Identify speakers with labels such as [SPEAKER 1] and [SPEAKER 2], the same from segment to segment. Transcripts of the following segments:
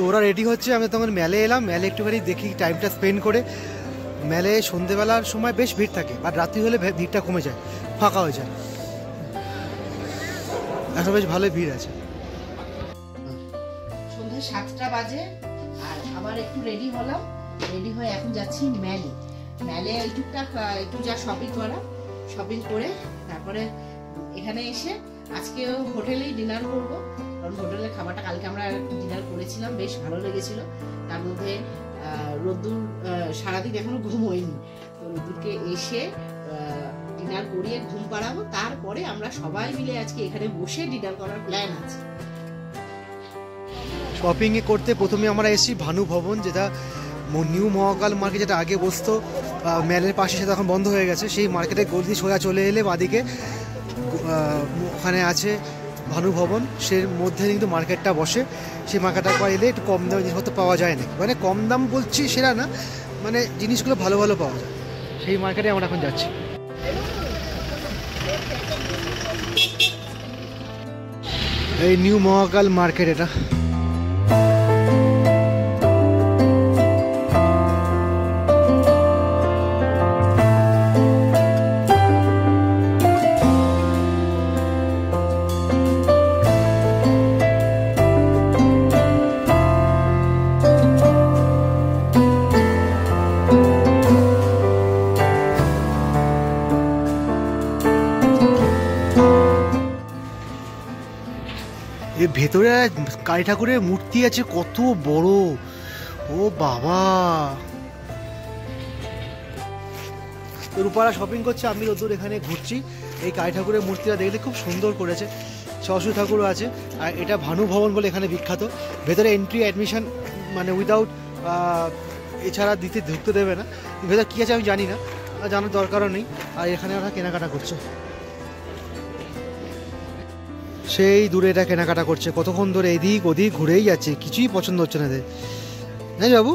[SPEAKER 1] ওরা রেডি হচ্ছে, আমি তখন মেলে এলাম, মেলে একটুখানি দেখি টাইমটা স্পেন্ড করে। মেলে সন্ধেবেলার সময় বেশ ভিড় থাকে, আর রাত্রি হলে ভিড়টা কমে যায়, ফাঁকা হয়ে যায়। এখন বেশ ভালোই ভিড় আছে।
[SPEAKER 2] সন্ধ্যে 7টা বাজে, আর আবার একটু রেডি হলাম। রেডি হয়ে এখন যাচ্ছি মেলে। মেলে একটু যা শপিং করে তারপরে এখানে এসে আজকে হোটেলেই ডিনার করব। কারণ হোটেলের খাবারটা কালকে আমরা ডিনার করেছিলাম, বেশ ভালো লেগেছিল। তার মধ্যে রোদ্দুর সারাদিন এখনো ঘুম হয়নি, তো রোদ্দুরকে এসে ডিনার করিয়ে ঘুম পাড়াবো। তারপরে আমরা সবাই মিলে আজকে এখানে বসে ডিনার করার প্ল্যান আছে।
[SPEAKER 1] শপিং করতে প্রথমে আমরা এসেছি ভানু ভবন, যেটা নিউ মহাকাল মার্কেট, যেটা আগে বসতো মেলের পাশে, সেটা এখন বন্ধ হয়ে গেছে। সেই মার্কেটে গলি সোজা চলে এলে বাদিকে ওখানে আছে ভানু ভবন, সে মধ্যে কিন্তু মার্কেটটা বসে। সেই মার্কেটটা এলে একটু কম দামে জিনিসপত্র পাওয়া যায় না, মানে কম দাম বলছি সেটা না, মানে জিনিসগুলো ভালো ভালো পাওয়া যায়। সেই মার্কেটে আমরা এখন যাচ্ছি। এই নিউ মহাকাল মার্কেট এটা। ভেতরে কালী ঠাকুরের মূর্তি আছে, কত বড়, ও বাবা। রূপারা শপিং করছে, আমি রোদ্দুর এখানে ঘুরছি। এই কালী ঠাকুরের মূর্তিটা দেখলে খুব সুন্দর করেছে, সরস্বতী ঠাকুরও আছে। আর এটা ভানু ভবন বলে এখানে বিখ্যাত। ভেতরে এন্ট্রি অ্যাডমিশন মানে উইদাউট এছাড়া ঢুকতে দেবে না। ভেতরে কী আছে আমি জানি না, জানার দরকারও নেই। আর এখানে ওরা কেনাকাটা করছে, সেই দূরে এটা কেনাকাটা করছে, কতক্ষণ ধরে এদিক ওদিক ঘুরেই যাচ্ছে, কিছুই পছন্দ হচ্ছে না এদের। হ্যাঁ বাবু,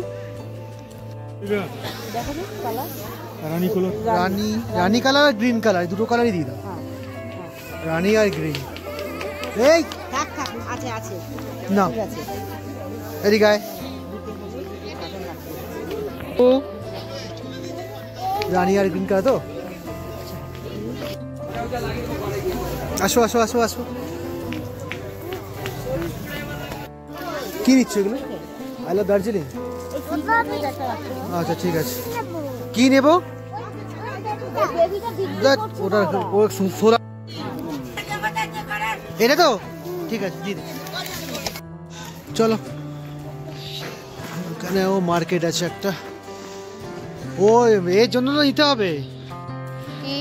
[SPEAKER 1] রানী কালার আর গ্রিন কালার, দুটো কালারই দিয়ে দাও, রানী আর গ্রিন। এই না এদিকে আয়, ও রানী আর গ্রিন কালার তো। আসো আসো আসো আসো, কি নিচ্ছ এগুলো? I love Darjeeling. আচ্ছা ঠিক আছে, কি নেব? এটা তো ঠিক আছে, দিদি চলো। ওখানে ও মার্কেট আছে একটা, ও এর জন্য তো নিতে হবে।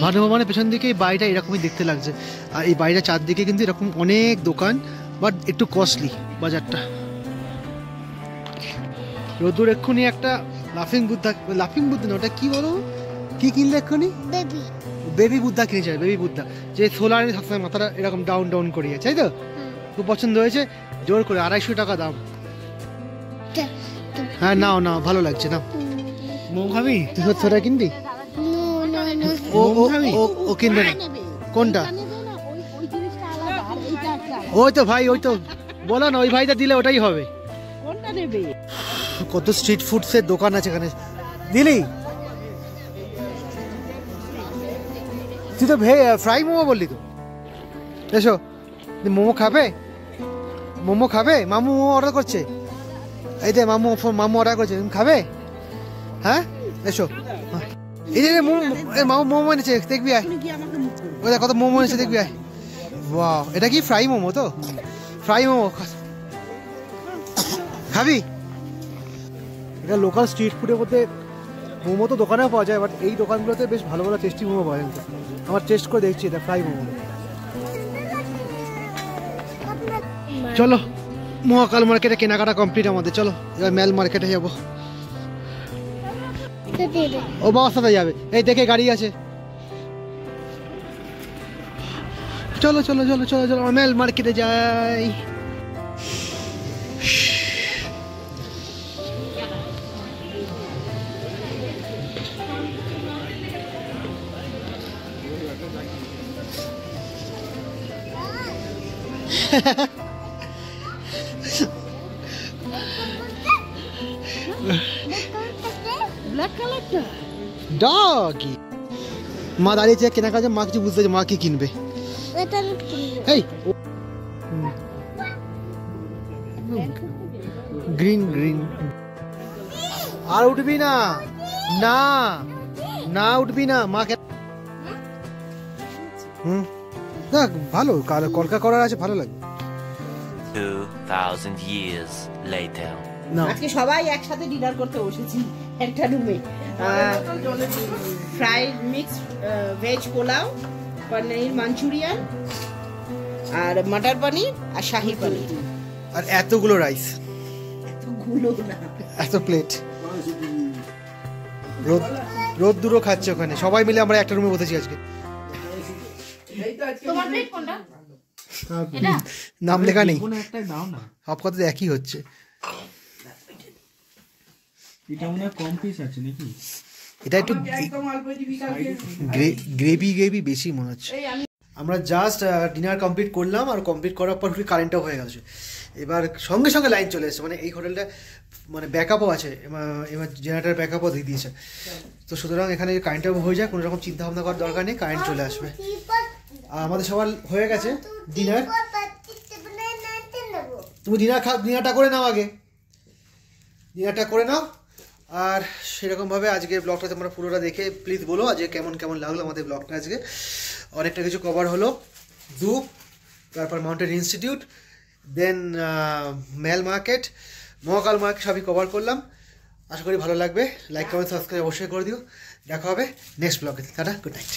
[SPEAKER 1] ভানু ভবনের পেছন দিকে এই বাড়িটা এরকমই দেখতে লাগছে, আর এই বাড়িটা চারদিকে কিন্তু এরকম অনেক দোকান, বাট একটু কস্টলি বাজারটা। রোদ্দুর এক্ষুনি একটা লাফিং বুদ্ধা না, ওটা কি বলো, কি কিনলে এক্ষুনি? বেবি বুদ্ধা কিনেছে, বেবি বুদ্ধা, যে সোলারে সবসময় মাথাটা এরকম ডাউন ডাউন করিয়ে, তাই তো? খুব পছন্দ হয়েছে, জোর করে 250 টাকা দাম। হ্যাঁ নাও নাও, ভালো লাগছে, নাও। মোমো খাবি তুই? সোলা কিনবি? ও কিনবে না। কোনটা? ওই তো ভাই, ওই তো বলো না, ওই ভাইটা দিলে ওটাই হবে। কোনটা নেবে? কত স্ট্রিট ফুডসের দোকান আছে এখানে। দিলি তুই তো ফ্রাই মোমো বললি তো। এসো, মোমো খাবে? মোমো খাবে? মামু মোমো অর্ডার করছে, এই যে মামু অর্ডার করছে, তুমি খাবে? হ্যাঁ এসো, এই যে মামু মোমো এনেছে, দেখবি আয়, ওই কত মোমো এনেছে, দেখবি আয়। বাহ, এটা কি ফ্রাই মোমো তো? ফ্রাই মোমো খাবি? এটা লোকাল স্ট্রিট ফুডের মধ্যে মোমো তো দোকানেও পাওয়া যায়, বাট এই দোকানগুলোতে বেশ ভালো ভালো টেস্টি মোমো পাওয়া যায়। আমার টেস্ট করে দেখছি, এটা ফ্রাই মোমো। চলো, মহাকাল মার্কেটে কেনাকাটা কমপ্লিট আমাদের, চলো এবার মেল মার্কেটে যাবো। ও বাবার সাথে যাবে, এই দেখে গাড়ি আছে। চলো চলো চলো চলো চলো, মেল মার্কেটে যাই।
[SPEAKER 2] ব্ল্যাক কালারটা
[SPEAKER 1] ডগি। মা দাঁড়িয়েছে কেনাকাটা, মা কিছু বুঝতে মা কি কিনবে। এই গ্রিন গ্রিন। আর উঠবি না, না না উঠবি না মা। দেখ ভালো কলকা করার আছে, ভালো লাগবে।
[SPEAKER 3] 2000 years later.
[SPEAKER 1] না
[SPEAKER 2] আজকে সবাই একসাথে ডিনার করতে বসেছি একটা রুমে। ফ্রাইড মিক্স ভেজ পোলাও, পনির মাঞ্চুরিয়ান, আর মটর পনির আর শাহি পনির।
[SPEAKER 1] আর এতগুলো রাইস,
[SPEAKER 2] এতগুলো না,
[SPEAKER 1] এত প্লেট। রোদ দূরও খাচ্ছে ওখানে, সবাই মিলে আমরা একটা রুমে বসেছি আজকে।
[SPEAKER 2] তোমার প্লেট কোনটা? এটা
[SPEAKER 1] নাম লেখা নেই,
[SPEAKER 4] একটা দাও না,
[SPEAKER 1] সব কথা একই হচ্ছে।
[SPEAKER 4] এটা মনে হয় কম পিস আছে নাকি?
[SPEAKER 1] এটা একটু গ্রেভি গ্রেভি বেশি মনে হচ্ছে। আমরা জাস্ট ডিনার কমপ্লিট করলাম, আর কমপ্লিট করার পর কারেন্টটাও হয়ে গেছে। এবার সঙ্গে সঙ্গে লাইন চলে এসেছে, মানে এই হোটেলটা মানে ব্যাকআপও আছে, এবার জেনারেটার ব্যাকআপও দিয়ে দিয়েছে। তো সুতরাং এখানে কারেন্টটাও হয়ে যায়, কোনো রকম চিন্তা ভাবনা করার দরকার নেই, কারেন্ট চলে আসবে। আর আমাদের সবার হয়ে গেছে ডিনার। তুমি ডিনারটা করে নাও, আগে ডিনারটা করে নাও। আর সেরকমভাবে আজকে ব্লগটা তোমরা পুরোটা দেখে প্লিজ বলো আজকে কেমন কেমন লাগলো আমাদের ব্লগটা। আজকে অনেকটা কিছু কভার হলো, ধূপ, তারপর মাউন্টেন ইনস্টিটিউট, দেন মেল মার্কেট, মহাকাল মার্কেট, সবই কভার করলাম। আশা করি ভালো লাগবে। লাইক কমেন্ট সাবস্ক্রাইব অবশ্যই করে দিও। দেখা হবে নেক্সট ব্লগে। Tata, good night.